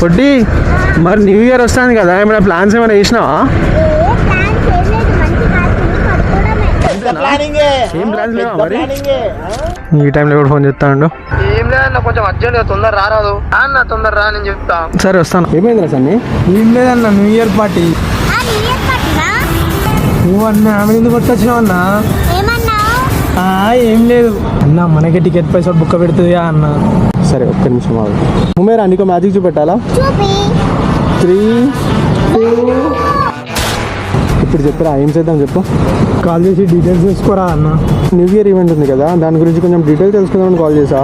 పొట్టి మరి new year వస్తుంది కదా, ఏమైనా ప్లాన్స్ ఏమైనా చేసినావా? ఏం ప్లాన్స్ లేవా మరి? ఈ టైంలో కూడా ఫోన్ చేస్తాడు. ఏం లేదన్న, కొంచెం అర్జెంట్ తొందర రారాదు అన్న, తొందర రా నేను చెప్తా. సరే వస్తాను. ఏమైందిరా సన్ని? ఏం లేదన్న, న్యూ ఇయర్ పార్టీ. నువ్వు అన్న ఆమె ఎందుకు వచ్చావు అన్న? ఏం లేదు అన్న, మనకే టికెట్ పైసా బుక్ పెడుతుంది అన్న. సరే ఒక్క నిమిషం ఆగు. ఉమేరా నీకు మ్యాజిక్ చూపెట్టాలా? 3, 2 ఇప్పుడు చెప్పరా, ఏం చేద్దాం చెప్పు. కాల్ చేసి డీటెయిల్స్ తీసుకోరా అన్న. న్యూ ఇయర్ ఈవెంట్ ఉంది కదా, దాని గురించి కొంచెం డీటెయిల్స్ తెలుసుకుందామని కాల్ చేసా.